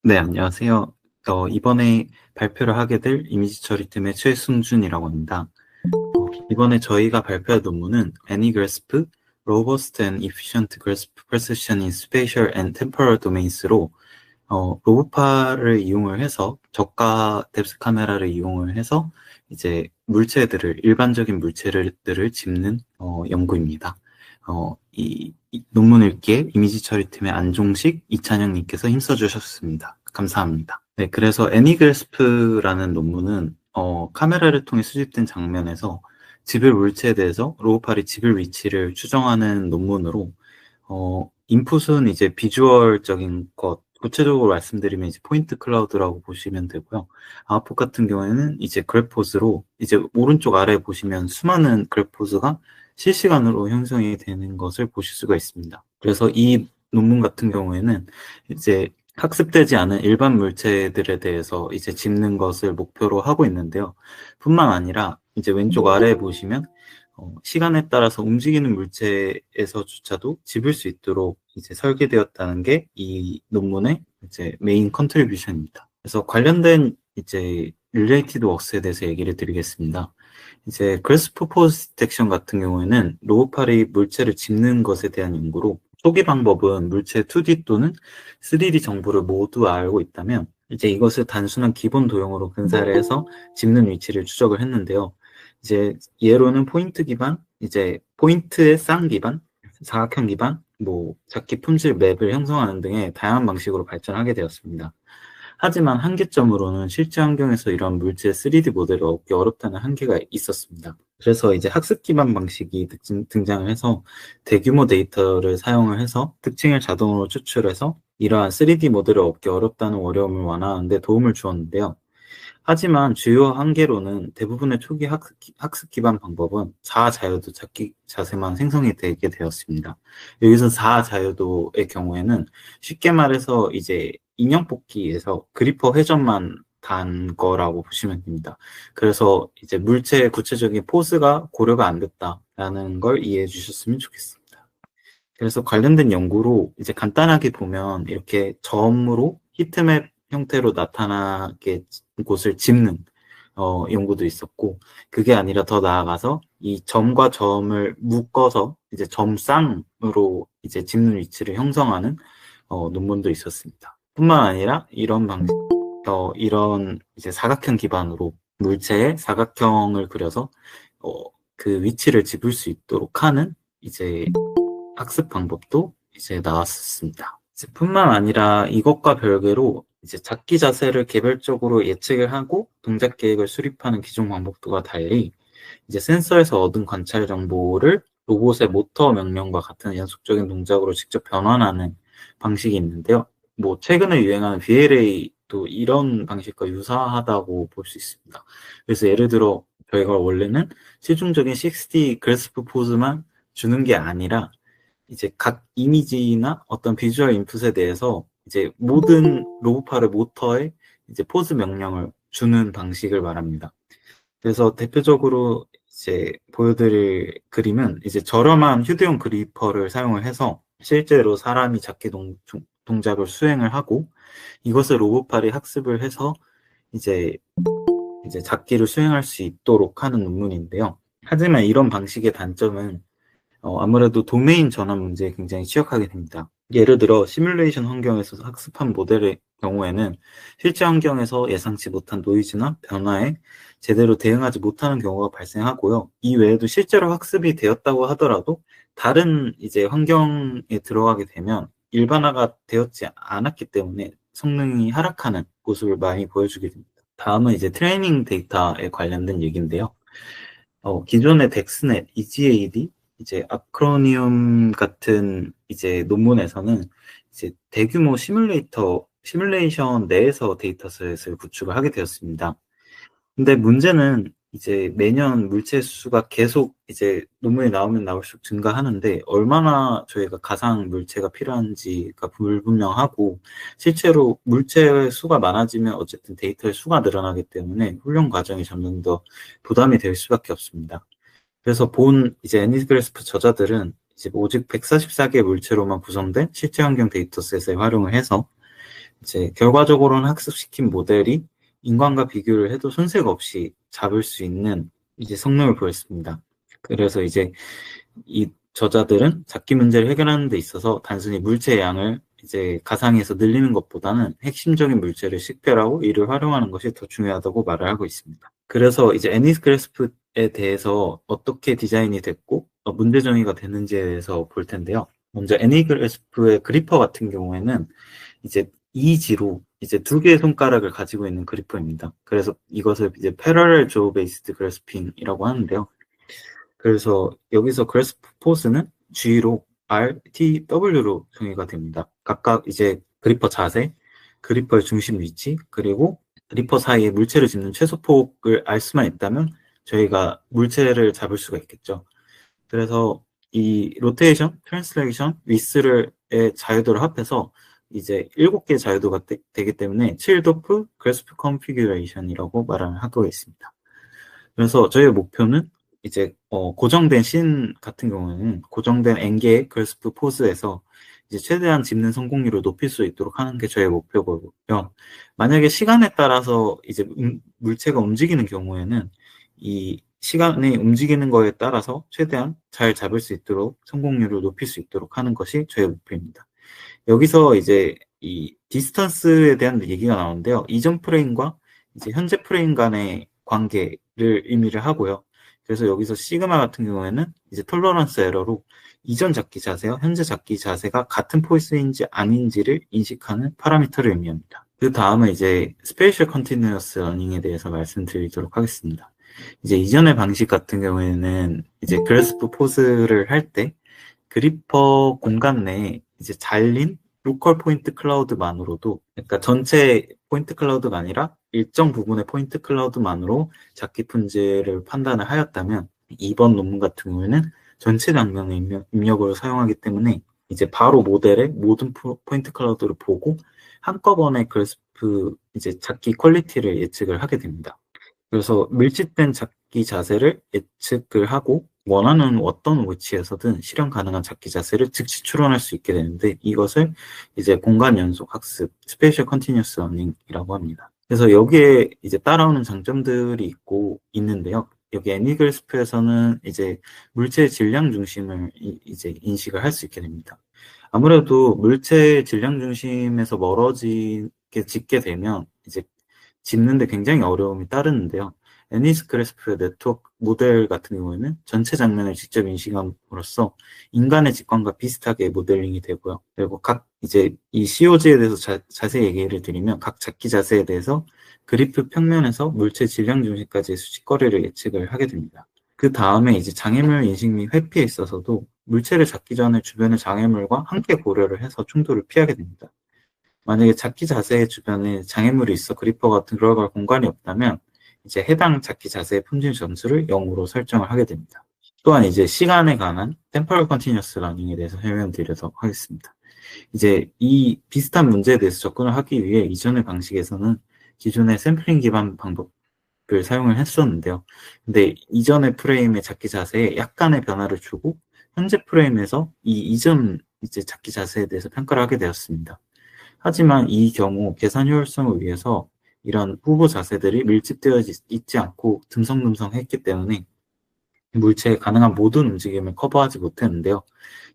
네, 안녕하세요. 이번에 발표를 하게 될 이미지 처리팀의 최승준이라고 합니다. 이번에 저희가 발표할 논문은 AnyGrasp, Robust and Efficient Grasp Precision in Spatial and Temporal Domains로 로보파를 이용을 해서 저가 뎁스 카메라를 이용을 해서 이제 일반적인 물체들을 짚는 연구입니다. 이 논문 읽기에 이미지 처리팀의 안종식, 이찬영님께서 힘써주셨습니다. 감사합니다. 네, 그래서 애니그래스프라는 논문은 카메라를 통해 수집된 장면에서 지별 물체에 대해서 로보팔이 지별 위치를 추정하는 논문으로 인풋은 이제 비주얼적인 것, 구체적으로 말씀드리면 이제 포인트 클라우드라고 보시면 되고요. 아웃풋 같은 경우에는 이제 그래포즈로 이제 오른쪽 아래 보시면 수많은 그래포즈가 실시간으로 형성이 되는 것을 보실 수가 있습니다. 그래서 이 논문 같은 경우에는 이제 학습되지 않은 일반 물체들에 대해서 이제 짚는 것을 목표로 하고 있는데요. 뿐만 아니라 이제 왼쪽 아래에 보시면 시간에 따라서 움직이는 물체에서조차도 집을 수 있도록 이제 설계되었다는 게 이 논문의 이제 메인 컨트리뷰션입니다. 그래서 관련된 이제 릴레이티드 웍스에 대해서 얘기를 드리겠습니다. 이제 그래스프 포즈 디텍션 같은 경우에는 로보팔이 물체를 짚는 것에 대한 연구로 초기 방법은 물체 2D 또는 3D 정보를 모두 알고 있다면 이제 이것을 단순한 기본 도형으로 근사를 해서 짚는 위치를 추적을 했는데요. 이제 예로는 포인트 기반, 이제 포인트의 쌍 기반, 사각형 기반, 잡기 품질 맵을 형성하는 등의 다양한 방식으로 발전하게 되었습니다. 하지만 한계점으로는 실제 환경에서 이런 물체의 3D 모델을 얻기 어렵다는 한계가 있었습니다. 그래서 이제 학습 기반 방식이 등장을 해서 대규모 데이터를 사용을 해서 특징을 자동으로 추출해서 이러한 3D 모델을 얻기 어렵다는 어려움을 완화하는 데 도움을 주었는데요. 하지만 주요 한계로는 대부분의 초기 학습 기반 방법은 자아자유도 찾기 자세만 생성이 되게 되었습니다. 여기서 자아자유도의 경우에는 쉽게 말해서 이제 인형 뽑기에서 그리퍼 회전만 단 거라고 보시면 됩니다. 그래서 이제 물체의 구체적인 포즈가 고려가 안 됐다라는 걸 이해해 주셨으면 좋겠습니다. 그래서 관련된 연구로 이제 간단하게 보면 이렇게 점으로 히트맵 형태로 나타나게 곳을 짚는 연구도 있었고, 그게 아니라 더 나아가서 이 점과 점을 묶어서 이제 점쌍으로 이제 짚는 위치를 형성하는 논문도 있었습니다. 뿐만 아니라 이런 이제 사각형 기반으로 물체의 사각형을 그려서 그 위치를 짚을 수 있도록 하는 이제 학습 방법도 이제 나왔습니다. 뿐만 아니라 이것과 별개로 이제 잡기 자세를 개별적으로 예측을 하고 동작 계획을 수립하는 기존 방법과 달리 이제 센서에서 얻은 관찰 정보를 로봇의 모터 명령과 같은 연속적인 동작으로 직접 변환하는 방식이 있는데요. 최근에 유행하는 VLA도 이런 방식과 유사하다고 볼 수 있습니다. 그래서 예를 들어 저희가 원래는 실중적인 6D 그래스프 포즈만 주는 게 아니라 이제 각 이미지나 어떤 비주얼 인풋에 대해서 이제 모든 로보팔의 모터에 이제 포즈 명령을 주는 방식을 말합니다. 그래서 대표적으로 이제 보여드릴 그림은 이제 저렴한 휴대용 그리퍼를 사용을 해서 실제로 사람이 잡기 동작을 수행을 하고 이것을 로보팔이 학습을 해서 이제 잡기를 수행할 수 있도록 하는 논문인데요. 하지만 이런 방식의 단점은 아무래도 도메인 전환 문제에 굉장히 취약하게 됩니다. 예를 들어 시뮬레이션 환경에서 학습한 모델의 경우에는 실제 환경에서 예상치 못한 노이즈나 변화에 제대로 대응하지 못하는 경우가 발생하고요. 이 외에도 실제로 학습이 되었다고 하더라도 다른 이제 환경에 들어가게 되면 일반화가 되었지 않았기 때문에 성능이 하락하는 모습을 많이 보여주게 됩니다. 다음은 이제 트레이닝 데이터에 관련된 얘기인데요. 기존의 덱스넷, EGAD, 이제 아크로니움 같은 이제 논문에서는 이제 대규모 시뮬레이션 내에서 데이터셋을 구축을 하게 되었습니다. 근데 문제는 이제 매년 물체 수가 계속 이제 논문이 나오면 나올수록 증가하는데 얼마나 저희가 가상 물체가 필요한지가 불분명하고 실제로 물체의 수가 많아지면 어쨌든 데이터의 수가 늘어나기 때문에 훈련 과정이 점점 더 부담이 될 수밖에 없습니다. 그래서 이제 애니그래스프 저자들은 이제 오직 144개의 물체로만 구성된 실제 환경 데이터셋을 활용을 해서 이제 결과적으로는 학습시킨 모델이 인간과 비교를 해도 손색 없이 잡을 수 있는 이제 성능을 보였습니다. 그래서 이제 이 저자들은 잡기 문제를 해결하는 데 있어서 단순히 물체의 양을 이제 가상에서 늘리는 것보다는 핵심적인 물체를 식별하고 이를 활용하는 것이 더 중요하다고 말을 하고 있습니다. 그래서 이제 애니그래스프에 대해서 어떻게 디자인이 됐고 문제 정의가 되는지에 대해서 볼 텐데요. 먼저 애니그래스프의 그리퍼 같은 경우에는 이제 이지로 이제 두 개의 손가락을 가지고 있는 그리퍼입니다. 그래서 이것을 이제 패러렐 조 베이스드 그래스핑이라고 하는데요. 그래서 여기서 그래스프 포스는 G로 R, T, W로 정의가 됩니다. 각각 이제 그리퍼 자세, 그리퍼의 중심 위치, 그리고 그리퍼 사이에 물체를 짚는 최소폭을 알 수만 있다면 저희가 물체를 잡을 수가 있겠죠. 그래서 이 로테이션, 트랜슬레이션, 위스를 자유도를 합해서 이제 7개의 자유도가 되기 때문에 7도프 그래스프 컨피규레이션이라고 말을 하고 있습니다. 그래서 저희의 목표는 이제 고정된 씬 같은 경우에는 고정된 n개의 그래스프 포즈에서 이제 최대한 짚는 성공률을 높일 수 있도록 하는 게 저의 목표고요. 만약에 시간에 따라서 이제 물체가 움직이는 경우에는 이 시간이 움직이는 거에 따라서 최대한 잘 잡을 수 있도록 성공률을 높일 수 있도록 하는 것이 저의 목표입니다. 여기서 이제 이 디스턴스에 대한 얘기가 나오는데요. 이전 프레임과 이제 현재 프레임 간의 관계를 의미를 하고요. 그래서 여기서 시그마 같은 경우에는 이제 톨러런스 에러로 이전 잡기 자세와 현재 잡기 자세가 같은 포스인지 아닌지를 인식하는 파라미터를 의미합니다. 그 다음에 이제 스페이셜 컨티뉴어스 러닝에 대해서 말씀드리도록 하겠습니다. 이제 이전의 방식 같은 경우에는 이제 그래스프 포즈를 할 때 그리퍼 공간 내에 이제 잘린 로컬 포인트 클라우드만으로도, 그러니까 전체 포인트 클라우드가 아니라 일정 부분의 포인트 클라우드만으로 잡기 품질을 판단을 하였다면, 이번 논문 같은 경우에는 전체 장면의 입력을 사용하기 때문에 이제 바로 모델의 모든 포인트 클라우드를 보고 한꺼번에 그래스프 이제 잡기 퀄리티를 예측을 하게 됩니다. 그래서 밀집된 잡기 자세를 예측을 하고 원하는 어떤 위치에서든 실현 가능한 잡기 자세를 즉시 추론할 수 있게 되는데, 이것을 이제 공간 연속 학습, 스페이셜 컨티뉴어스 러닝이라고 합니다. 그래서 여기에 이제 따라오는 장점들이 있는데요. 여기 애니그래스프에서는 이제 물체의 질량 중심을 이제 인식을 할 수 있게 됩니다. 아무래도 물체의 질량 중심에서 멀어지게 짓게 되면 이제 짚는데 굉장히 어려움이 따르는데요. 애니그래스프의 네트워크 모델 같은 경우에는 전체 장면을 직접 인식함으로써 인간의 직관과 비슷하게 모델링이 되고요. 그리고 각 이제 이 COG에 대해서 자세히 얘기를 드리면 각 잡기 자세에 대해서 그리프 평면에서 물체 질량 중심까지의 수직거리를 예측을 하게 됩니다. 그 다음에 이제 장애물 인식 및 회피에 있어서도 물체를 잡기 전에 주변의 장애물과 함께 고려를 해서 충돌을 피하게 됩니다. 만약에 잡기 자세 주변에 장애물이 있어 그리퍼가 들어갈 공간이 없다면 이제 해당 잡기 자세의 품질 점수를 0으로 설정을 하게 됩니다. 또한 이제 시간에 관한 템포럴 컨티뉴어스 러닝에 대해서 설명드리도록 하겠습니다. 이제 이 비슷한 문제에 대해서 접근을 하기 위해 이전의 방식에서는 기존의 샘플링 기반 방법을 사용을 했었는데요. 근데 이전의 프레임의 잡기 자세에 약간의 변화를 주고 현재 프레임에서 이 이전 이제 잡기 자세에 대해서 평가를 하게 되었습니다. 하지만 이 경우 계산 효율성을 위해서 이런 후보 자세들이 밀집되어 있지 않고 듬성듬성했기 때문에 물체의 가능한 모든 움직임을 커버하지 못했는데요.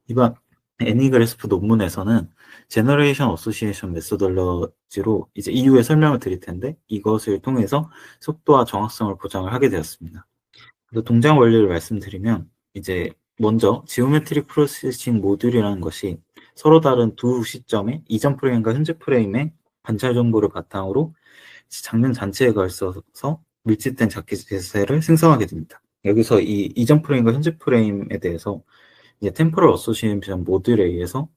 이번 애니그래스프 논문에서는 제너레이션 어소시에이션 메소돌러지로 이제 이후에 설명을 드릴 텐데, 이것을 통해서 속도와 정확성을 보장을 하게 되었습니다. 그래서 동작 원리를 말씀드리면, 이제 먼저 지오메트릭 프로세싱 모듈이라는 것이 서로 다른 두 시점의 이전 프레임과 현재 프레임의 관찰 정보를 바탕으로 장면 전체에 걸쳐서 밀집된 잡기 자세를 생성하게 됩니다. 여기서 이 이전 프레임과 현재 프레임에 대해서 이제 템포럴 어소시에이션 모듈에 의해서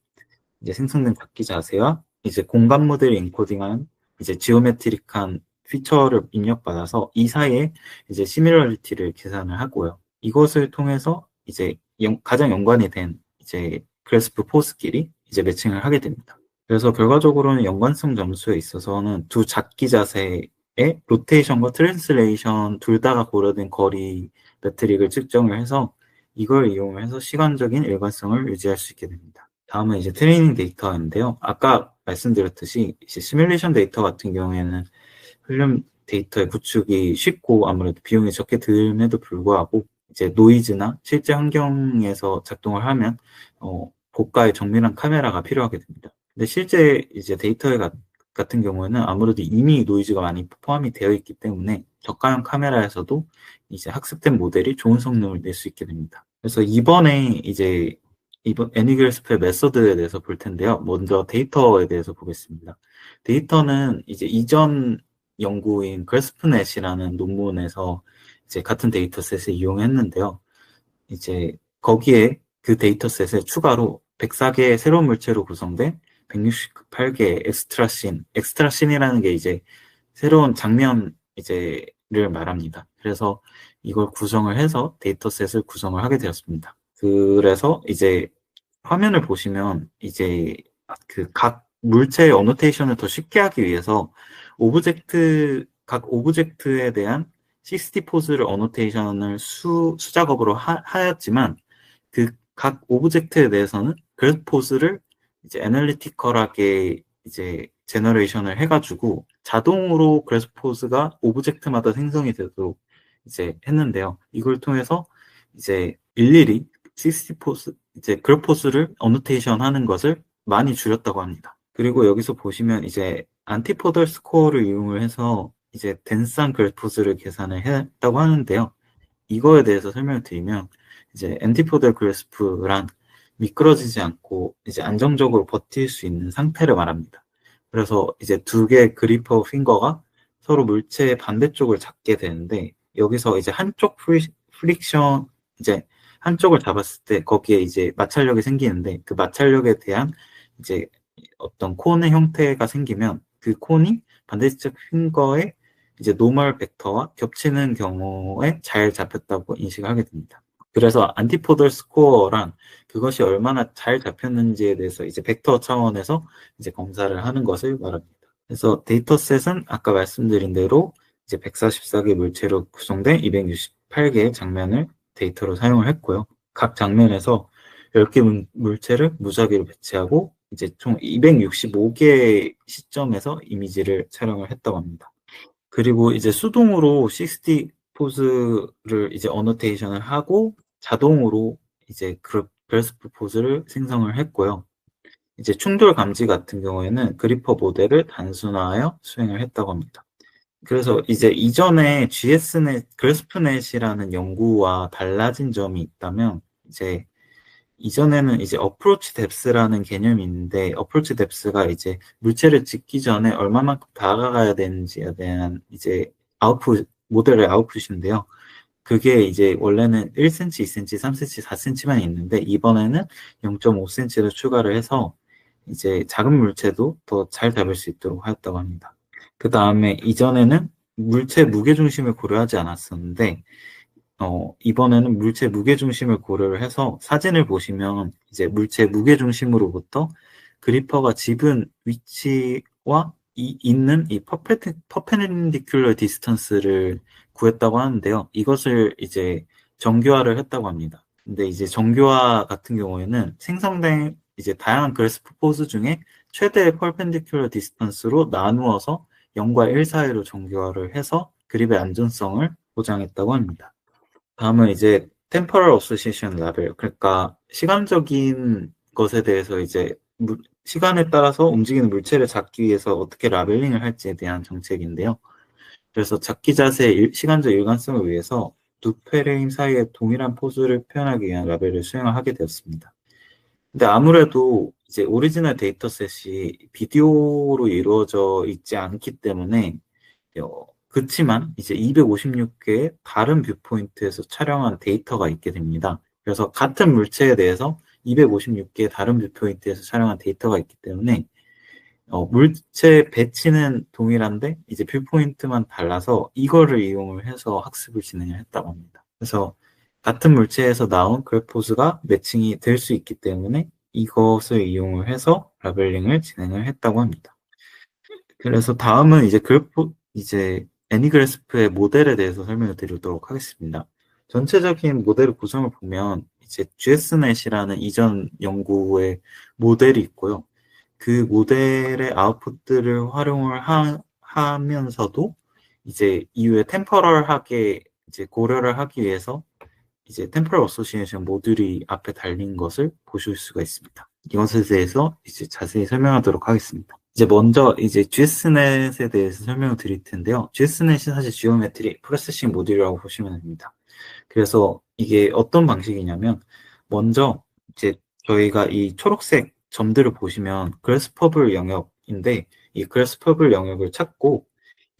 이제 생성된 잡기 자세와 이제 공간 모델을 인코딩한 이제 지오메트릭한 피처를 입력받아서 이 사이에 이제 시밀러리티를 계산을 하고요. 이것을 통해서 이제 가장 연관이 된 이제 그래스프 포스끼리 이제 매칭을 하게 됩니다. 그래서 결과적으로는 연관성 점수에 있어서는 두 잡기 자세의 로테이션과 트랜슬레이션 둘 다가 고려된 거리 매트릭을 측정을 해서 이걸 이용해서 시간적인 일관성을 유지할 수 있게 됩니다. 다음은 이제 트레이닝 데이터인데요. 아까 말씀드렸듯이 이제 시뮬레이션 데이터 같은 경우에는 훈련 데이터의 구축이 쉽고 아무래도 비용이 적게 듦에도 불구하고 이제 노이즈나 실제 환경에서 작동을 하면 고가의 정밀한 카메라가 필요하게 됩니다. 근데 실제 이제 같은 경우에는 아무래도 이미 노이즈가 많이 포함이 되어 있기 때문에 저가형 카메라에서도 이제 학습된 모델이 좋은 성능을 낼 수 있게 됩니다. 그래서 이번 애니그래스프의 메서드에 대해서 볼 텐데요. 먼저 데이터에 대해서 보겠습니다. 데이터는 이제 이전 연구인 그래스프넷이라는 논문에서 이제 같은 데이터셋을 이용했는데요. 이제 거기에 그 데이터셋에 추가로 104개의 새로운 물체로 구성된 168개의 엑스트라신이라는 게 이제 새로운 장면 를 말합니다. 그래서 이걸 구성을 해서 데이터셋을 구성을 하게 되었습니다. 그래서 이제 화면을 보시면 이제 그 각 물체의 어노테이션을 더 쉽게 하기 위해서 각 오브젝트에 대한 60 포즈를 어노테이션을 수작업으로 하였지만 그 각 오브젝트에 대해서는 그래프 포즈를 이제 애널리티컬하게 이제 제너레이션을 해가지고 자동으로 그래프 포즈가 오브젝트마다 생성이 되도록 이제 했는데요. 이걸 통해서 이제 일일이 60 포즈 이제 그래프 포즈를 어노테이션 하는 것을 많이 줄였다고 합니다. 그리고 여기서 보시면 이제 안티포덜 스코어를 이용을 해서 이제 덴스한 그래프 포즈를 계산을 했다고 하는데요. 이거에 대해서 설명을 드리면 이제 엔티포덜 그래스프란 미끄러지지 않고 이제 안정적으로 버틸 수 있는 상태를 말합니다. 그래서 이제 두 개의 그리퍼 핑거가 서로 물체의 반대쪽을 잡게 되는데 여기서 이제 한쪽 프릭션 이제 한쪽을 잡았을 때 거기에 이제 마찰력이 생기는데 그 마찰력에 대한 이제 어떤 콘의 형태가 생기면 그 콘이 반대쪽 핑거의 이제 노멀 벡터와 겹치는 경우에 잘 잡혔다고 인식을 하게 됩니다. 그래서 안티포덜 스코어란 그것이 얼마나 잘 잡혔는지에 대해서 이제 벡터 차원에서 이제 검사를 하는 것을 말합니다. 그래서 데이터셋은 아까 말씀드린 대로 이제 144개 물체로 구성된 268개의 장면을 데이터로 사용을 했고요. 각 장면에서 10개 물체를 무작위로 배치하고 이제 총 265개의 시점에서 이미지를 촬영을 했다고 합니다. 그리고 이제 수동으로 60 포즈를 이제 어노테이션을 하고 자동으로 이제 그래스프 포즈를 생성을 했고요. 이제 충돌 감지 같은 경우에는 그리퍼 모델을 단순화하여 수행을 했다고 합니다. 그래서 이제 이전에 그래스프넷이라는 연구와 달라진 점이 있다면 이제 이전에는 이제 어프로치 뎁스라는 개념이 있는데 어프로치 뎁스가 이제 물체를 찍기 전에 얼마만큼 다가가야 되는지에 대한 이제 모델의 아웃풋인데요. 그게 이제 원래는 1cm, 2cm, 3cm, 4cm만 있는데 이번에는 0.5cm를 추가를 해서 이제 작은 물체도 더 잘 잡을 수 있도록 하였다고 합니다. 그 다음에 이전에는 물체 무게중심을 고려하지 않았었는데 이번에는 물체 무게중심을 고려를 해서 사진을 보시면 이제 물체 무게중심으로부터 그리퍼가 집은 위치와 있는 이 퍼펜디큘러 디스턴스를 구했다고 하는데요. 이것을 이제 정교화를 했다고 합니다. 근데 이제 정교화 같은 경우에는 생성된 이제 다양한 그래스프 포즈 중에 최대의 퍼펜디큘러 디스턴스로 나누어서 0과 1 사이로 정교화를 해서 그립의 안전성을 보장했다고 합니다. 다음은 이제 temporal association label, 그러니까 시간적인 것에 대해서 이제 시간에 따라서 움직이는 물체를 잡기 위해서 어떻게 라벨링을 할지에 대한 정책인데요. 그래서 잡기 자세의 시간적 일관성을 위해서 두 프레임 사이에 동일한 포즈를 표현하기 위한 라벨을 수행을 하게 되었습니다. 근데 아무래도 이제 오리지널 데이터셋이 비디오로 이루어져 있지 않기 때문에 그렇지만 이제 256개의 다른 뷰포인트에서 촬영한 데이터가 있게 됩니다. 그래서 같은 물체에 대해서 256개의 다른 뷰포인트에서 촬영한 데이터가 있기 때문에 물체 배치는 동일한데 이제 뷰포인트만 달라서 이거를 이용을 해서 학습을 진행을 했다고 합니다. 그래서 같은 물체에서 나온 그래포즈가 매칭이 될 수 있기 때문에 이것을 이용을 해서 라벨링을 진행을 했다고 합니다. 그래서 다음은 이제 애니그래스프의 모델에 대해서 설명을 드리도록 하겠습니다. 전체적인 모델 구성을 보면 이제 GSNet이라는 이전 연구의 모델이 있고요. 그 모델의 아웃풋들을 활용을 하면서도 이제 이후에 템퍼럴하게 이제 고려를 하기 위해서 이제 템포럴 어소시에이션 모듈이 앞에 달린 것을 보실 수가 있습니다. 이것에 대해서 이제 자세히 설명하도록 하겠습니다. 이제 먼저 이제 GSNet에 대해서 설명을 드릴 텐데요. GSNet이 사실 지오메트리 프로세싱 모듈이라고 보시면 됩니다. 그래서 이게 어떤 방식이냐면 먼저 이제 저희가 이 초록색 점들을 보시면 그래스퍼블 영역인데 이 그래스퍼블 영역을 찾고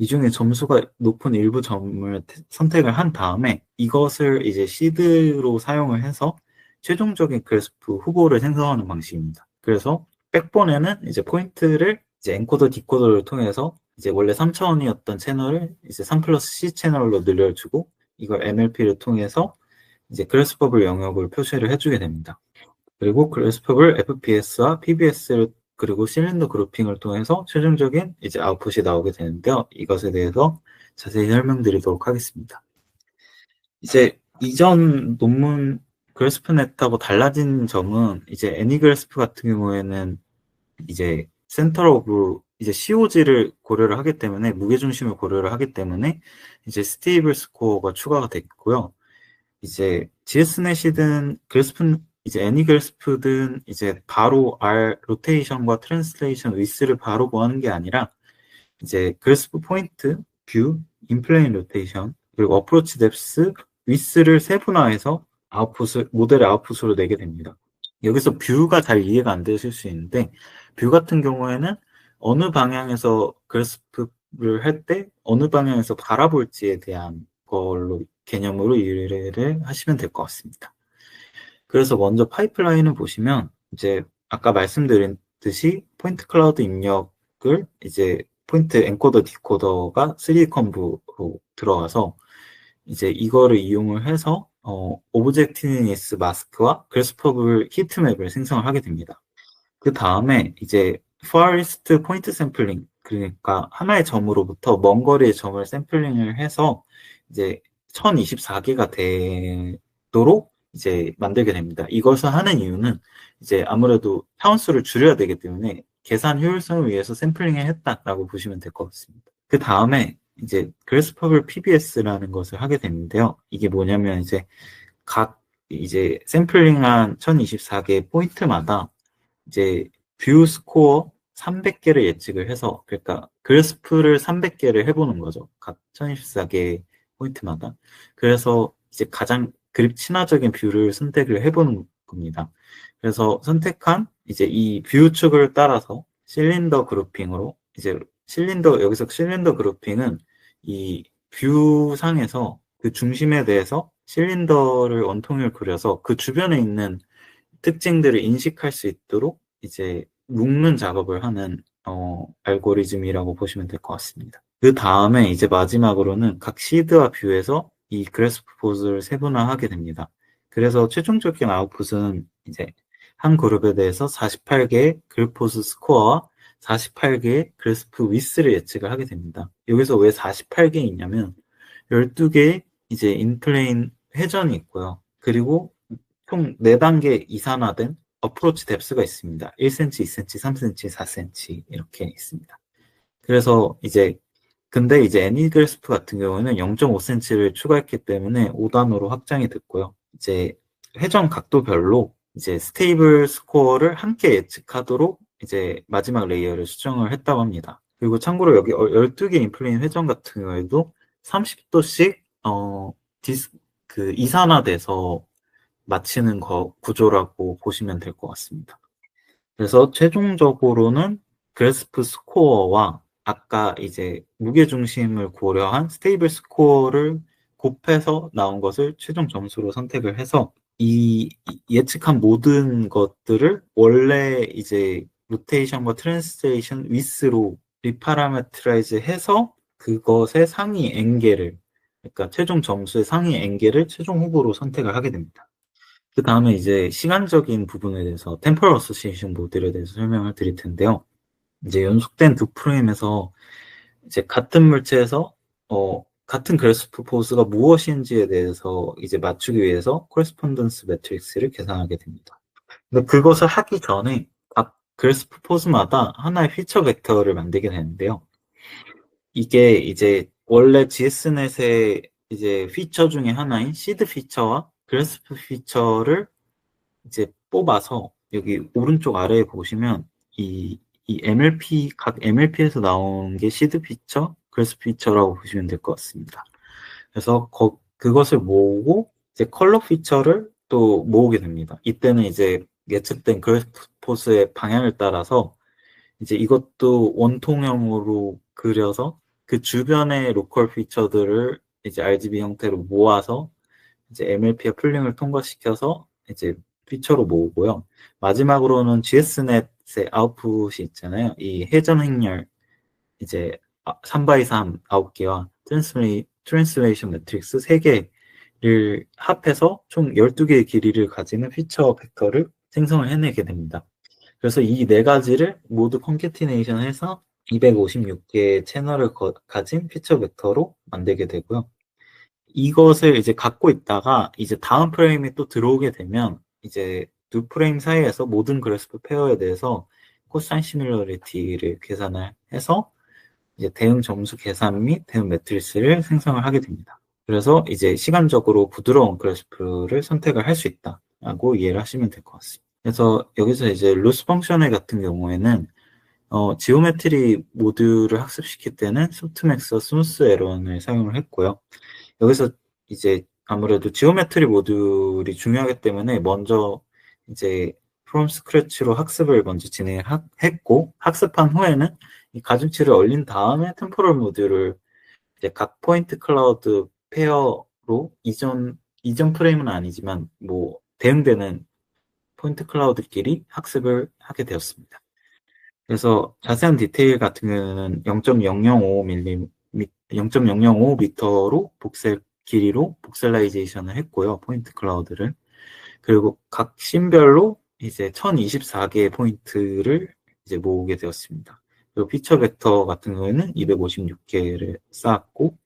이 중에 점수가 높은 일부 점을 선택을 한 다음에 이것을 이제 시드로 사용을 해서 최종적인 그래스프 후보를 생성하는 방식입니다. 그래서 백본에는 이제 포인트를 이제 엔코더 디코더를 통해서 이제 원래 3차원이었던 채널을 이제 3 플러스 C 채널로 늘려주고 이걸 MLP를 통해서 이제 그래스퍼블 영역을 표시를 해주게 됩니다. 그리고 그래스퍼블 FPS와 PBS를 그리고 실린더 그룹핑을 통해서 최종적인 이제 아웃풋이 나오게 되는데요. 이것에 대해서 자세히 설명드리도록 하겠습니다. 이제 이전 논문 그래스프넷하고 달라진 점은 이제 애니그래스프 같은 경우에는 이제 센터 오브 이제 COG를 고려를 하기 때문에 무게중심을 고려를 하기 때문에 이제 스테이블 스코어가 추가가 됐고요. 이제 GS넷이든 그래스프 이제 애니그래스프든 이제 바로 R 로테이션과 트랜슬레이션 위스를 바로 구하는 게 아니라 이제 그래스프 포인트, 뷰, 인플레인 로테이션 그리고 어프로치 뎁스, 위스를 세분화해서 아웃풋을 모델의 아웃풋으로 내게 됩니다. 여기서 뷰가 잘 이해가 안 되실 수 있는데 뷰 같은 경우에는 어느 방향에서 그래스프를 할 때 어느 방향에서 바라볼지에 대한 걸로 개념으로 이해를 하시면 될 것 같습니다. 그래서 먼저 파이프라인을 보시면 이제 아까 말씀드렸듯이 포인트 클라우드 입력을 이제 포인트 엔코더 디코더가 3D 컴브로 들어가서 이제 이거를 이용을 해서 오브젝티니스 마스크와 그래스퍼블 히트맵을 생성을 하게 됩니다. 그 다음에 이제 포레스트 포인트 샘플링 그러니까 하나의 점으로부터 먼 거리의 점을 샘플링을 해서 이제 1024개가 되도록 이제 만들게 됩니다. 이것을 하는 이유는 이제 아무래도 차원수를 줄여야 되기 때문에 계산 효율성을 위해서 샘플링을 했다라고 보시면 될 것 같습니다. 그 다음에 이제 그래스퍼블 PBS라는 것을 하게 되는데요. 이게 뭐냐면 이제 각 이제 샘플링한 1024개 포인트마다 이제 뷰 스코어 300개를 예측을 해서 그러니까 그래스프를 300개를 해보는 거죠. 각 1024개 포인트마다. 그래서 이제 가장 그립 친화적인 뷰를 선택을 해보는 겁니다. 그래서 선택한 이제 이 뷰 축을 따라서 실린더 그룹핑으로 이제 여기서 실린더 그룹핑은 이 뷰 상에서 그 중심에 대해서 실린더를 원통을 그려서 그 주변에 있는 특징들을 인식할 수 있도록 이제 묶는 작업을 하는 알고리즘이라고 보시면 될 것 같습니다. 그 다음에 이제 마지막으로는 각 시드와 뷰에서 이 그래스프 포즈를 세분화하게 됩니다. 그래서 최종적인 아웃풋은 이제 한 그룹에 대해서 48개의 그래포즈 스코어와 48개의 그래스프 위스를 예측을 하게 됩니다. 여기서 왜 48개 있냐면 12개의 이제 인플레인 회전이 있고요. 그리고 총 4단계 이산화된 어프로치 뎁스가 있습니다. 1cm, 2cm, 3cm, 4cm 이렇게 있습니다. 그래서 이제 근데 이제 애니그래스프 같은 경우는 0.5cm를 추가했기 때문에 5단으로 확장이 됐고요. 이제 회전 각도별로 이제 스테이블 스코어를 함께 예측하도록 이제 마지막 레이어를 수정을 했다고 합니다. 그리고 참고로 여기 12개 인플레인 회전 같은 경우에도 30도씩 이산화돼서 맞히는 구조라고 보시면 될 것 같습니다. 그래서 최종적으로는 그래스프 스코어와 아까 이제 무게중심을 고려한 스테이블 스코어를 곱해서 나온 것을 최종 점수로 선택을 해서 이 예측한 모든 것들을 원래 이제 로테이션과 트랜스레이션 위스로 리파라메트라이즈 해서 그것의 상위 N개를 그러니까 최종 점수의 상위 N개를 최종 후보로 선택을 하게 됩니다. 그 다음에 이제 시간적인 부분에 대해서 템포럴 어소시에이션 모델에 대해서 설명을 드릴 텐데요. 이제 연속된 두 프레임에서 이제 같은 물체에서 같은 그래스프 포즈가 무엇인지에 대해서 이제 맞추기 위해서 코레스폰던스 매트릭스를 계산하게 됩니다. 근데 그것을 하기 전에 각 그래스프 포즈마다 하나의 피처 벡터를 만들게 되는데요. 이게 이제 원래 GS넷의 이제 피처 중에 하나인 시드 피처와 그래스프 피처를 이제 뽑아서 여기 오른쪽 아래에 보시면 이 MLP, 각 MLP에서 나온 게 시드 피처, 그래스프 피처라고 보시면 될 것 같습니다. 그래서 그것을 모으고 이제 컬러 피처를 또 모으게 됩니다. 이때는 이제 예측된 그래프 포스의 방향을 따라서 이제 이것도 원통형으로 그려서 그 주변의 로컬 피처들을 이제 RGB 형태로 모아서 이제 MLP와 풀링을 통과시켜서 이제 피처로 모으고요. 마지막으로는 GS넷의 아웃풋이 있잖아요. 이 회전 행렬 이제 3x3 9개와 트랜스레이션 매트릭스 3개를 합해서 총 12개의 길이를 가지는 피처 벡터를 생성을 해내게 됩니다. 그래서 이 네 가지를 모두 컨캐티네이션 해서 256개의 채널을 가진 피처 벡터로 만들게 되고요. 이것을 이제 갖고 있다가 이제 다음 프레임이 또 들어오게 되면 이제 두 프레임 사이에서 모든 그래스프 페어에 대해서 코사인 시뮬러리티를 계산을 해서 이제 대응 점수 계산 및 대응 매트리스를 생성을 하게 됩니다. 그래서 이제 시간적으로 부드러운 그래스프를 선택을 할 수 있다라고 이해를 하시면 될 것 같습니다. 그래서 여기서 이제 로스 펑션을 같은 경우에는 지오메트리 모듈을 학습시킬 때는 소프트맥스와 스무스 에런을 사용을 했고요. 여기서 이제 아무래도 지오메트리 모듈이 중요하기 때문에 먼저 이제 프롬 스크래치로 학습을 먼저 진행했고 학습한 후에는 이 가중치를 얼린 다음에 템포럴 모듈을 이제 각 포인트 클라우드 페어로 이전 프레임은 아니지만 뭐 대응되는 포인트 클라우드끼리 학습을 하게 되었습니다. 그래서 자세한 디테일 같은 경우는 0.005m로 복셀 길이로 복셀라이제이션을 했고요. 포인트 클라우드를. 그리고 각 씬별로 이제 1024개의 포인트를 이제 모으게 되었습니다. 그리고 피처 벡터 같은 경우에는 256개를 쌓았고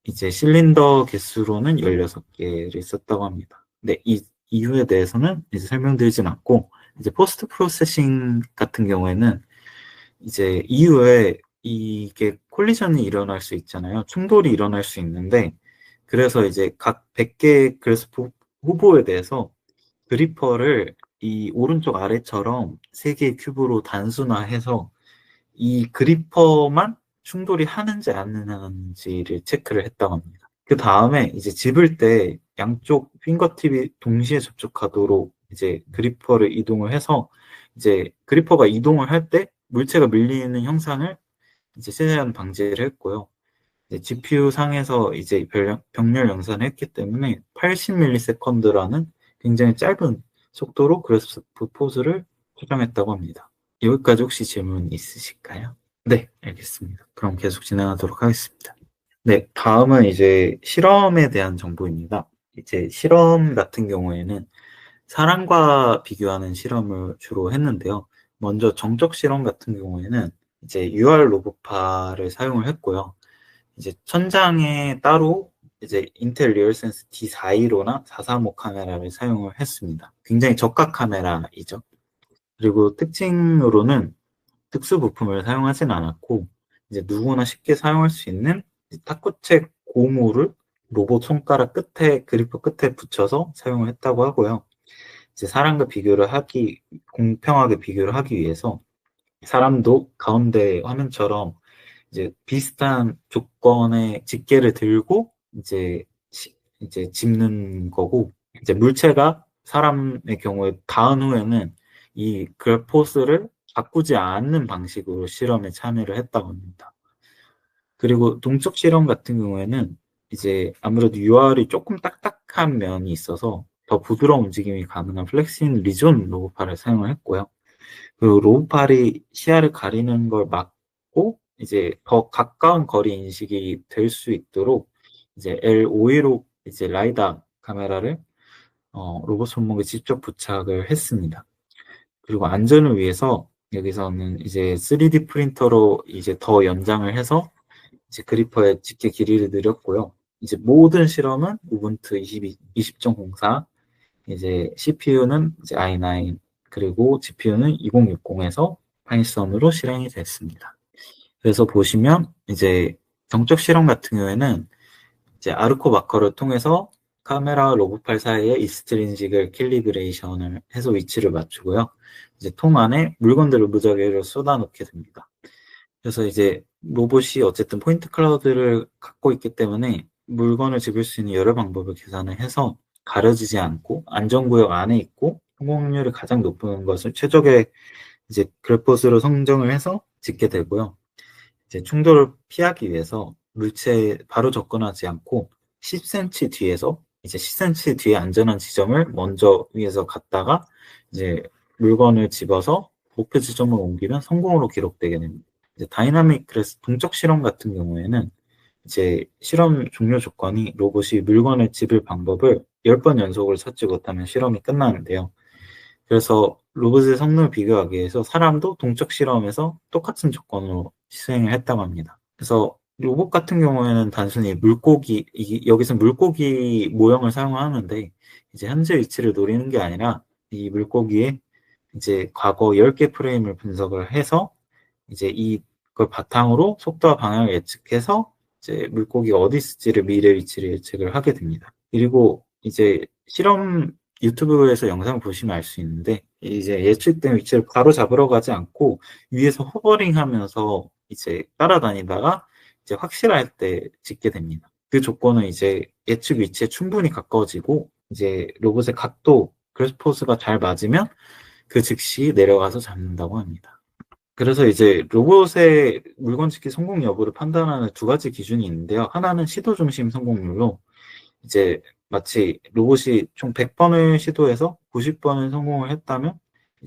이제 실린더 개수로는 16개를 썼다고 합니다. 네, 이 이유에 대해서는 이제 설명드리진 않고 이제 포스트 프로세싱 같은 경우에는 이제 이후에 이게 콜리전이 일어날 수 있잖아요. 충돌이 일어날 수 있는데 그래서 이제 각 100개 그래스프 후보에 대해서 그리퍼를 이 오른쪽 아래처럼 3개의 큐브로 단순화해서 이 그리퍼만 충돌이 하는지 안 하는지를 체크를 했다고 합니다. 그 다음에 이제 집을 때 양쪽 핑거팁이 동시에 접촉하도록 이제 그리퍼를 이동을 해서 이제 그리퍼가 이동을 할 때 물체가 밀리는 형상을 이제 최대한 방지를 했고요. GPU 상에서 이제 병렬 연산을 했기 때문에 80ms라는 굉장히 짧은 속도로 그래프 포즈를 추정했다고 합니다. 여기까지 혹시 질문 있으실까요? 네, 알겠습니다. 그럼 계속 진행하도록 하겠습니다. 네, 다음은 이제 실험에 대한 정보입니다. 이제 실험 같은 경우에는 사람과 비교하는 실험을 주로 했는데요. 먼저 정적 실험 같은 경우에는 이제 UR 로봇파를 사용을 했고요. 이제 천장에 따로 이제 인텔 리얼센스 D415나 435 카메라를 사용을 했습니다. 굉장히 저가 카메라이죠. 그리고 특징으로는 특수 부품을 사용하진 않았고 이제 누구나 쉽게 사용할 수 있는 탁구책 고무를 로봇 손가락 끝에 그리퍼 끝에 붙여서 사용을 했다고 하고요. 이제 사람과 공평하게 비교를 하기 위해서 사람도 가운데 화면처럼 이제 비슷한 조건의 집게를 들고 이제 짚는 거고 이제 물체가 사람의 경우에 닿은 후에는 이 그래포스를 바꾸지 않는 방식으로 실험에 참여를 했다고 합니다. 그리고 동적 실험 같은 경우에는 이제 아무래도 UR이 조금 딱딱한 면이 있어서 더 부드러운 움직임이 가능한 플렉신 리존 로봇팔을 사용을 했고요. 그리고 로봇팔이 시야를 가리는 걸 막고 이제 더 가까운 거리 인식이 될 수 있도록 이제 L515 이제 라이다 카메라를 로봇 손목에 직접 부착을 했습니다. 그리고 안전을 위해서 여기서는 이제 3D 프린터로 이제 더 연장을 해서 이제 그리퍼의 집게 길이를 늘렸고요. 이제 모든 실험은 우분투 20.04, 이제 CPU는 이제 i9 그리고 GPU는 2060에서 파이썬으로 실행이 됐습니다. 그래서 보시면 이제 정적 실험 같은 경우에는 이제 아르코 마커를 통해서 카메라와 로봇팔 사이에 이스트린식을 캘리브레이션을 해서 위치를 맞추고요. 이제 통 안에 물건들을 무작위로 쏟아놓게 됩니다. 그래서 이제 로봇이 어쨌든 포인트 클라우드를 갖고 있기 때문에 물건을 집을 수 있는 여러 방법을 계산을 해서 가려지지 않고 안전구역 안에 있고 성공률이 가장 높은 것을 최적의 이제 그래퍼스로 선정을 해서 짓게 되고요. 이제 충돌을 피하기 위해서 물체에 바로 접근하지 않고 10cm 뒤에서 이제 10cm 뒤에 안전한 지점을 먼저 위에서 갔다가 이제 물건을 집어서 목표 지점을 옮기면 성공으로 기록되게 됩니다. 이제 다이나믹 그래서 동적 실험 같은 경우에는 이제 실험 종료 조건이 로봇이 물건을 집을 방법을 10번 연속으로 찾지 못하면 실험이 끝나는데요. 그래서 로봇의 성능을 비교하기 위해서 사람도 동적 실험에서 똑같은 조건으로 수행을 했다고 합니다. 그래서 로봇 같은 경우에는 단순히 물고기, 여기서 물고기 모형을 사용하는데 이제 현재 위치를 노리는 게 아니라 이 물고기의 이제 과거 10개 프레임을 분석을 해서 이제 이걸 바탕으로 속도와 방향을 예측해서 이제 물고기가 어디 있을지를 미래 위치를 예측을 하게 됩니다. 그리고 이제 실험 유튜브에서 영상을 보시면 알 수 있는데 이제 예측된 위치를 바로 잡으러 가지 않고 위에서 호버링 하면서 이제 따라다니다가 이제 확실할 때 짓게 됩니다. 그 조건은 이제 예측 위치에 충분히 가까워지고 이제 로봇의 각도, 그래스포스가 잘 맞으면 그 즉시 내려가서 잡는다고 합니다. 그래서 이제 로봇의 물건 짓기 성공 여부를 판단하는 두 가지 기준이 있는데요. 하나는 시도 중심 성공률로 이제 마치 로봇이 총 100번을 시도해서 90번을 성공을 했다면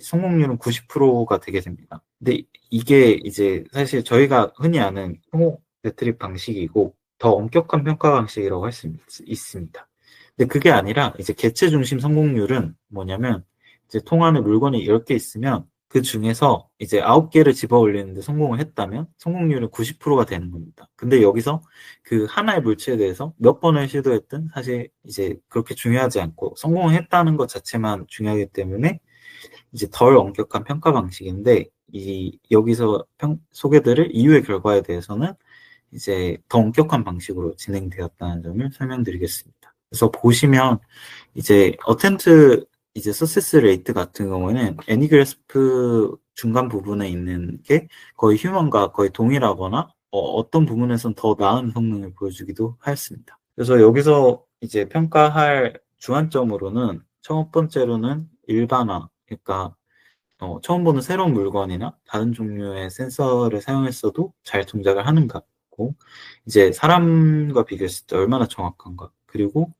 성공률은 90%가 되게 됩니다. 근데 이게 이제 사실 저희가 흔히 아는 성공 매트릭 방식이고 더 엄격한 평가 방식이라고 할 수 있습니다. 근데 그게 아니라 이제 개체 중심 성공률은 뭐냐면 이제 통 안에 물건이 10개 있으면 그 중에서 이제 9개를 집어 올리는데 성공을 했다면 성공률은 90%가 되는 겁니다. 근데 여기서 그 하나의 물체에 대해서 몇 번을 시도했든 사실 이제 그렇게 중요하지 않고 성공을 했다는 것 자체만 중요하기 때문에 이제 덜 엄격한 평가 방식인데 이 여기서 소개드릴 이후의 결과에 대해서는 이제 더 엄격한 방식으로 진행되었다는 점을 설명드리겠습니다. 그래서 보시면 이제 어텐트 이제 서세스 레이트 같은 경우에는 애니그래스프 중간 부분에 있는 게 거의 휴먼과 거의 동일하거나 어떤 부분에선 더 나은 성능을 보여주기도 하였습니다. 그래서 여기서 이제 평가할 주안점으로는 첫 번째로는 일반화, 그러니까 처음 보는 새로운 물건이나 다른 종류의 센서를 사용했어도 잘 동작을 하는가고 이제 사람과 비교했을 때 얼마나 정확한가 그리고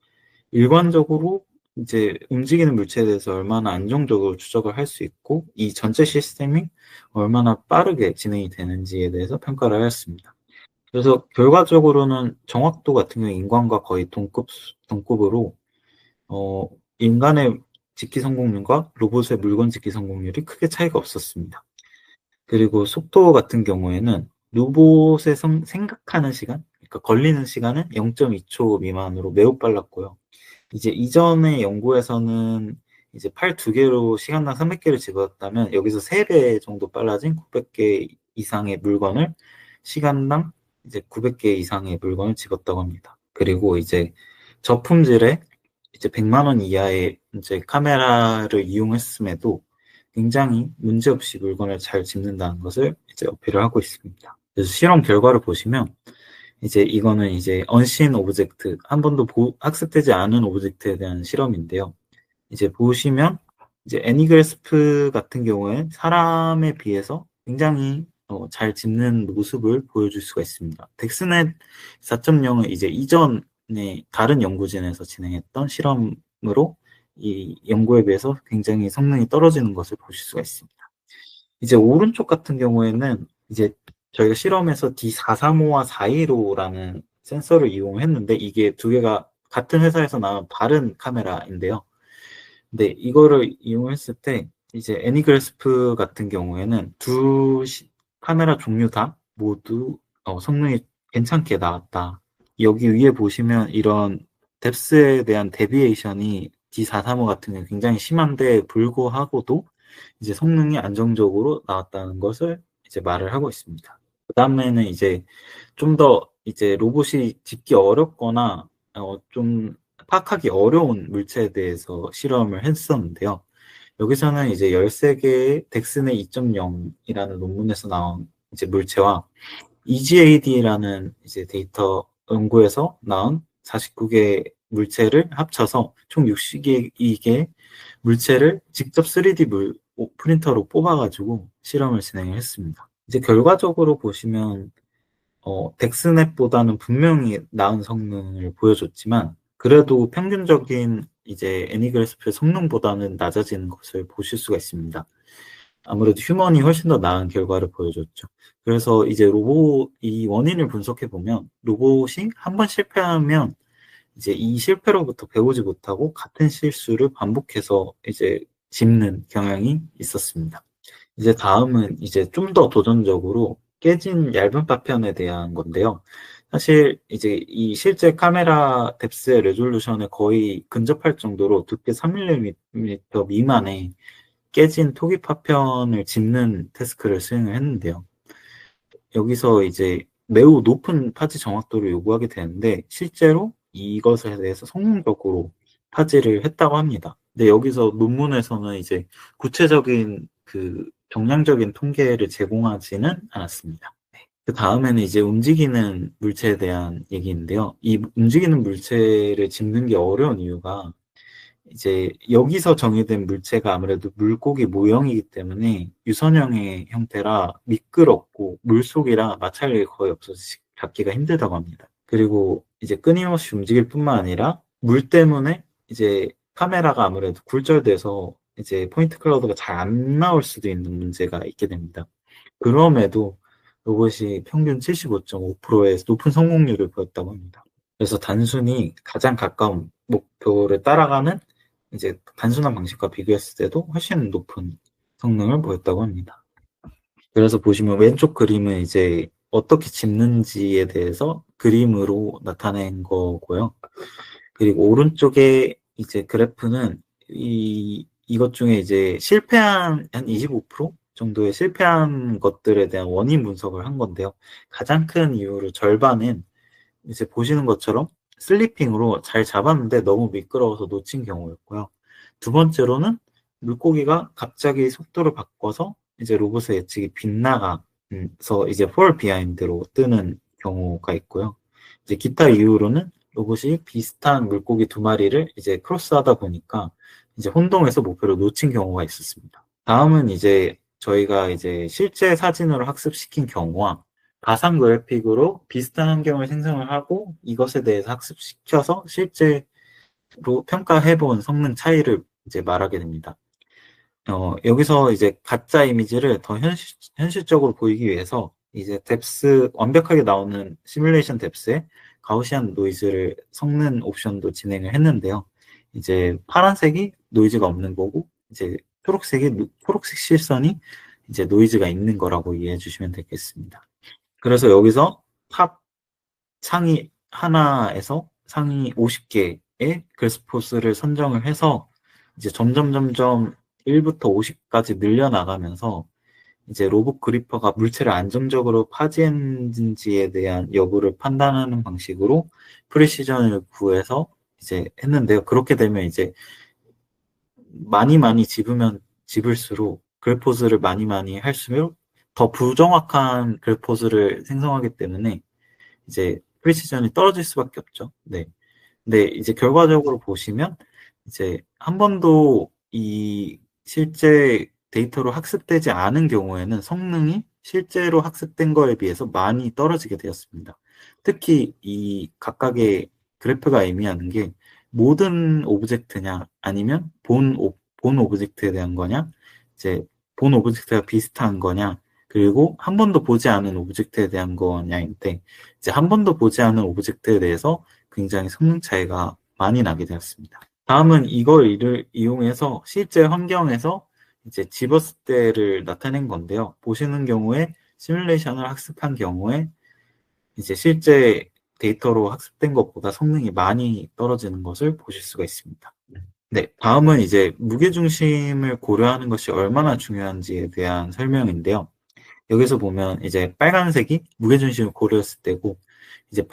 일관적으로 이제 움직이는 물체에 대해서 얼마나 안정적으로 추적을 할 수 있고 이 전체 시스템이 얼마나 빠르게 진행이 되는지에 대해서 평가를 하였습니다. 그래서 결과적으로는 정확도 같은 경우 인간과 거의 동급으로 인간의 집기 성공률과 로봇의 물건 집기 성공률이 크게 차이가 없었습니다. 그리고 속도 같은 경우에는 로봇의 생각하는 시간, 그러니까 걸리는 시간은 0.2초 미만으로 매우 빨랐고요. 이제 이전의 연구에서는 이제 팔 2개로 시간당 300개를 집었다면 여기서 3배 정도 빨라진 900개 이상의 물건을 시간당 이제 900개 이상의 물건을 집었다고 합니다. 그리고 이제 저품질의 이제 100만 원 이하의 이제 카메라를 이용했음에도 굉장히 문제없이 물건을 잘 집는다는 것을 이제 어필을 하고 있습니다. 그래서 실험 결과를 보시면 이제 이거는 이제 언신 오브젝트, 한 번도 학습되지 않은 오브젝트에 대한 실험인데요. 이제 보시면 이제 애니그래스프 같은 경우에 사람에 비해서 굉장히 잘 집는 모습을 보여줄 수가 있습니다. 덱스넷 4.0은 이제 이전에 다른 연구진에서 진행했던 실험으로 이 연구에 비해서 굉장히 성능이 떨어지는 것을 보실 수가 있습니다. 이제 오른쪽 같은 경우에는 이제 저희가 실험에서 D435와 415라는 센서를 이용했는데 이게 두 개가 같은 회사에서 나온 다른 카메라인데요. 근데 이거를 이용했을 때 이제 애니그래스프 같은 경우에는 카메라 종류 다 모두 성능이 괜찮게 나왔다. 여기 위에 보시면 이런 뎁스에 대한 데비에이션이 D435 같은 경우 굉장히 심한데 불구하고도 이제 성능이 안정적으로 나왔다는 것을 이제 말을 하고 있습니다. 그다음에는 이제 좀 더 이제 로봇이 짚기 어렵거나 좀 파악하기 어려운 물체에 대해서 실험을 했었는데요. 여기서는 이제 13개의 덱스네 2.0이라는 논문에서 나온 이제 물체와 EGAD라는 이제 데이터 연구에서 나온 49개 물체를 합쳐서 총 62개 물체를 직접 3D 프린터로 뽑아가지고 실험을 진행을 했습니다. 이제 결과적으로 보시면 덱스넷보다는 분명히 나은 성능을 보여줬지만 그래도 평균적인 이제 애니그래스프의 성능보다는 낮아지는 것을 보실 수가 있습니다. 아무래도 휴먼이 훨씬 더 나은 결과를 보여줬죠. 그래서 이제 이 원인을 분석해 보면 로봇이 한 번 실패하면 이제 이 실패로부터 배우지 못하고 같은 실수를 반복해서 이제 짚는 경향이 있었습니다. 이제 다음은 이제 좀 더 도전적으로 깨진 얇은 파편에 대한 건데요. 사실 이제 이 실제 카메라 뎁스의 레졸루션에 거의 근접할 정도로 두께 3mm 미만의 깨진 토기 파편을 짚는 태스크를 수행을 했는데요. 여기서 이제 매우 높은 파지 정확도를 요구하게 되는데 실제로 이것에 대해서 성공적으로 파지를 했다고 합니다. 근데 여기서 논문에서는 이제 구체적인 그 정량적인 통계를 제공하지는 않았습니다. 그 다음에는 이제 움직이는 물체에 대한 얘기인데요. 이 움직이는 물체를 짚는 게 어려운 이유가 이제 여기서 정의된 물체가 아무래도 물고기 모형이기 때문에 유선형의 형태라 미끄럽고 물속이라 마찰력이 거의 없어서 잡기가 힘들다고 합니다. 그리고 이제 끊임없이 움직일 뿐만 아니라 물 때문에 이제 카메라가 아무래도 굴절돼서 이제 포인트 클라우드가 잘 안 나올 수도 있는 문제가 있게 됩니다. 그럼에도 로봇이 평균 75.5%의 높은 성공률을 보였다고 합니다. 그래서 단순히 가장 가까운 목표를 따라가는 이제 단순한 방식과 비교했을 때도 훨씬 높은 성능을 보였다고 합니다. 그래서 보시면 왼쪽 그림은 이제 어떻게 짚는지에 대해서 그림으로 나타낸 거고요. 그리고 오른쪽에 이제 그래프는 이것 중에 이제 실패한 한 25% 정도의 실패한 것들에 대한 원인 분석을 한 건데요. 가장 큰 이유로 절반은 이제 보시는 것처럼 슬리핑으로 잘 잡았는데 너무 미끄러워서 놓친 경우였고요. 두 번째로는 물고기가 갑자기 속도를 바꿔서 이제 로봇의 예측이 빗나가서 이제 폴 비하인드로 뜨는 경우가 있고요. 이제 기타 이유로는 로봇이 비슷한 물고기 두 마리를 이제 크로스하다 보니까 이제 혼동해서 목표를 놓친 경우가 있었습니다. 다음은 이제 저희가 이제 실제 사진으로 학습시킨 경우와 가상 그래픽으로 비슷한 환경을 생성을 하고 이것에 대해서 학습시켜서 실제로 평가해본 성능 차이를 이제 말하게 됩니다. 여기서 이제 가짜 이미지를 더 현실적으로 보이기 위해서 이제 뎁스 완벽하게 나오는 시뮬레이션 뎁스에 가우시안 노이즈를 섞는 옵션도 진행을 했는데요. 이제 파란색이 노이즈가 없는 거고 이제 초록색 실선이 이제 노이즈가 있는 거라고 이해해 주시면 되겠습니다. 그래서 여기서 탑 상위 하나에서 상위 50개의 글스포스를 선정을 해서 이제 점점 1부터 50까지 늘려나가면서 이제 로봇 그리퍼가 물체를 안정적으로 파지했는지에 대한 여부를 판단하는 방식으로 프리시전을 구해서 이제 했는데요. 그렇게 되면 이제 많이 집을수록 글포즈를 많이 할수록 더 부정확한 글포즈를 생성하기 때문에 이제 프리시전이 떨어질 수밖에 없죠. 네. 근데 이제 결과적으로 보시면 이제 한 번도 이 실제 데이터로 학습되지 않은 경우에는 성능이 실제로 학습된 거에 비해서 많이 떨어지게 되었습니다. 특히 이 각각의 그래프가 의미하는 게 모든 오브젝트냐 아니면 본 오브젝트에 대한 거냐 이제 본 오브젝트가 비슷한 거냐 그리고 한 번도 보지 않은 오브젝트에 대한 거냐인데 이제 한 번도 보지 않은 오브젝트에 대해서 굉장히 성능 차이가 많이 나게 되었습니다. 다음은 이걸 이용해서 실제 환경에서 이제 집었을 때를 나타낸 건데요. 보시는 경우에 시뮬레이션을 학습한 경우에 이제 실제 데이터로 학습된 것보다 성능이 많이 떨어지는 것을 보실 수가 있습니다. 네, 다음은 이제 무게중심을 고려하는 것이 얼마나 중요한지에 대한 설명인데요. 여기서 보면 이제 빨간색이 무게중심을 고려했을 때고, 이제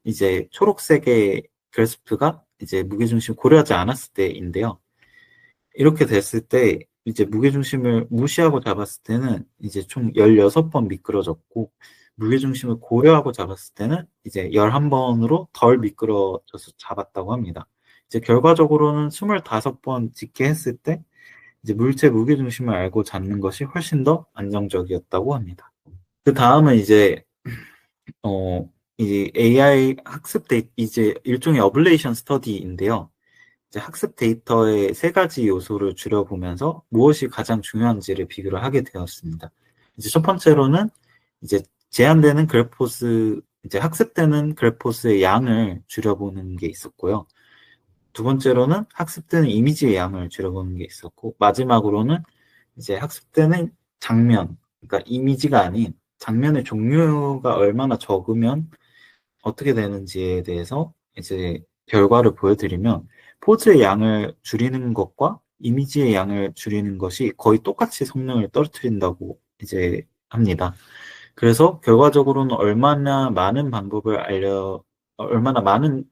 이제 초록색의 그래프가 이제 무게중심을 고려하지 않았을 때인데요. 이렇게 됐을 때 이제 무게중심을 무시하고 잡았을 때는 이제 총 16번 미끄러졌고, 무게중심을 고려하고 잡았을 때는 이제 11번으로 덜 미끄러져서 잡았다고 합니다. 이제 결과적으로는 25번 짓게 했을 때 이제 물체 무게중심을 알고 잡는 것이 훨씬 더 안정적이었다고 합니다. 그 다음은 이제 이 AI 학습 이제 일종의 어블레이션 스터디인데요. 이제 학습 데이터의 세 가지 요소를 줄여보면서 무엇이 가장 중요한지를 비교를 하게 되었습니다. 이제 첫 번째로는 이제 제한되는 이제 학습되는 그래포스의 양을 줄여보는 게 있었고요. 두 번째로는 학습되는 이미지의 양을 줄여보는 게 있었고, 마지막으로는 이제 학습되는 장면, 그러니까 이미지가 아닌 장면의 종류가 얼마나 적으면 어떻게 되는지에 대해서 이제 결과를 보여드리면, 포즈의 양을 줄이는 것과 이미지의 양을 줄이는 것이 거의 똑같이 성능을 떨어뜨린다고 이제 합니다. 그래서 결과적으로는 얼마나 많은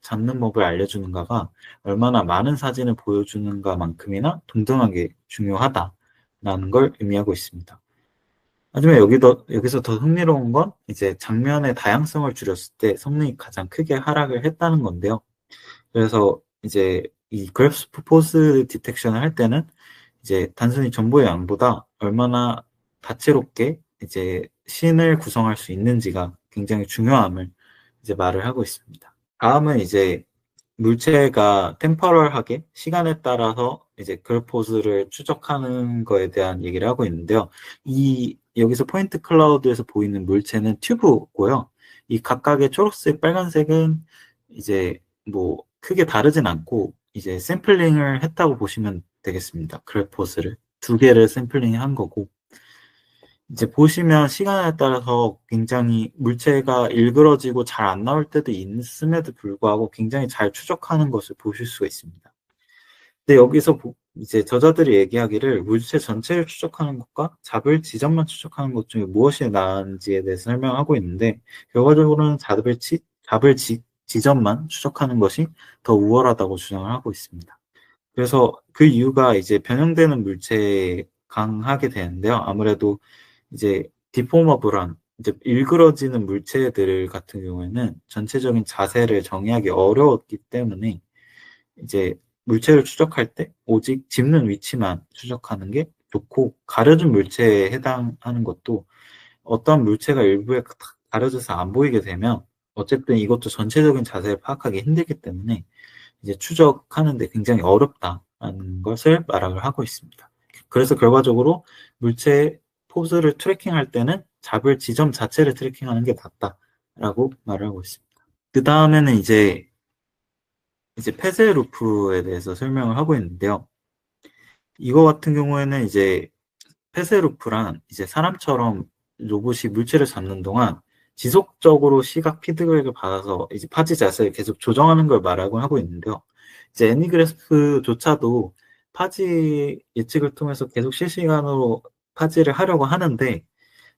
잡는 법을 알려주는가가 얼마나 많은 사진을 보여주는가만큼이나 동등하게 중요하다라는 걸 의미하고 있습니다. 하지만 여기서 더 흥미로운 건 이제 장면의 다양성을 줄였을 때 성능이 가장 크게 하락을 했다는 건데요. 그래서 이제 이 그래프 포스 디텍션을 할 때는 이제 단순히 정보의 양보다 얼마나 다채롭게 이제 씬을 구성할 수 있는지가 굉장히 중요함을 이제 말을 하고 있습니다. 다음은 이제 물체가 템퍼럴하게 시간에 따라서 이제 그래포즈를 추적하는 거에 대한 얘기를 하고 있는데요. 여기서 포인트 클라우드에서 보이는 물체는 튜브고요. 이 각각의 초록색, 빨간색은 이제 뭐 크게 다르진 않고 이제 샘플링을 했다고 보시면 되겠습니다. 그래포즈를 두 개를 샘플링 한 거고, 이제 보시면 시간에 따라서 굉장히 물체가 일그러지고 잘 안 나올 때도 있음에도 불구하고 굉장히 잘 추적하는 것을 보실 수가 있습니다. 근데 여기서 이제 저자들이 얘기하기를 물체 전체를 추적하는 것과 잡을 지점만 추적하는 것 중에 무엇이 나은지에 대해서 설명하고 있는데, 결과적으로는 잡을 지점만 추적하는 것이 더 우월하다고 주장을 하고 있습니다. 그래서 그 이유가 이제 변형되는 물체에 강하게 되는데요. 아무래도 이제 디포머블한 이제 일그러지는 물체들 같은 경우에는 전체적인 자세를 정의하기 어려웠기 때문에 이제 물체를 추적할 때 오직 짚는 위치만 추적하는 게 좋고, 가려진 물체에 해당하는 것도 어떤 물체가 일부에 가려져서 안 보이게 되면 어쨌든 이것도 전체적인 자세를 파악하기 힘들기 때문에 이제 추적하는데 굉장히 어렵다는 것을 말을 하고 있습니다. 그래서 결과적으로 물체의 포즈를 트래킹할 때는 잡을 지점 자체를 트래킹하는 게 낫다라고 말을 하고 있습니다. 그 다음에는 이제 폐쇄 루프에 대해서 설명을 하고 있는데요. 이거 같은 경우에는 이제 폐쇄 루프란 이제 사람처럼 로봇이 물체를 잡는 동안 지속적으로 시각 피드백을 받아서 이제 파지 자세를 계속 조정하는 걸 말하고 하고 있는데요. 이제 애니그래프조차도 파지 예측을 통해서 계속 실시간으로 파지를 하려고 하는데,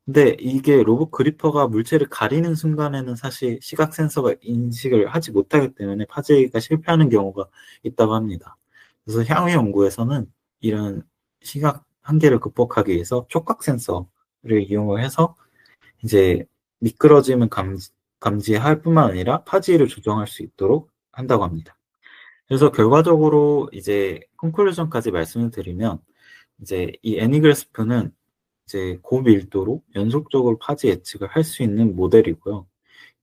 근데 이게 로봇 그리퍼가 물체를 가리는 순간에는 사실 시각 센서가 인식을 하지 못하기 때문에 파지가 실패하는 경우가 있다고 합니다. 그래서 향후 연구에서는 이런 시각 한계를 극복하기 위해서 촉각 센서를 이용을 해서 이제 미끄러짐을 감지할 뿐만 아니라 파지를 조정할 수 있도록 한다고 합니다. 그래서 결과적으로 이제 컨클루전까지 말씀을 드리면, 이제 이 애니그래스프는 이제 고밀도로 연속적으로 파지 예측을 할 수 있는 모델이고요.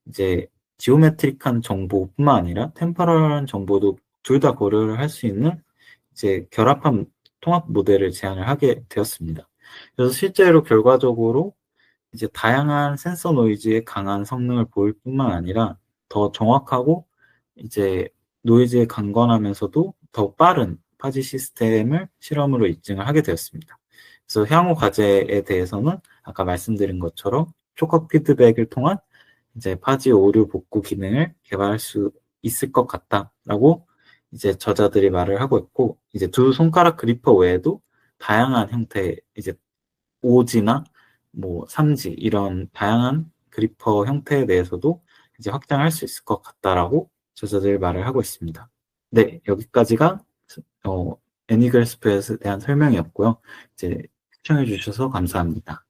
이제 지오메트릭한 정보뿐만 아니라 템퍼럴한 정보도 둘 다 고려를 할 수 있는 이제 결합한 통합 모델을 제안을 하게 되었습니다. 그래서 실제로 결과적으로 이제 다양한 센서 노이즈의 강한 성능을 보일 뿐만 아니라 더 정확하고 이제 노이즈에 강건하면서도 더 빠른 파지 시스템을 실험으로 입증을 하게 되었습니다. 그래서 향후 과제에 대해서는 아까 말씀드린 것처럼 촉각 피드백을 통한 이제 파지 오류 복구 기능을 개발할 수 있을 것 같다라고 이제 저자들이 말을 하고 있고, 이제 두 손가락 그리퍼 외에도 다양한 형태, 이제 5G나 뭐 3G 이런 다양한 그리퍼 형태에 대해서도 이제 확장할 수 있을 것 같다라고 저자들이 말을 하고 있습니다. 네, 여기까지가 어, 애니그래스프에 대한 설명이었고요. 이제 시청해 주셔서 감사합니다.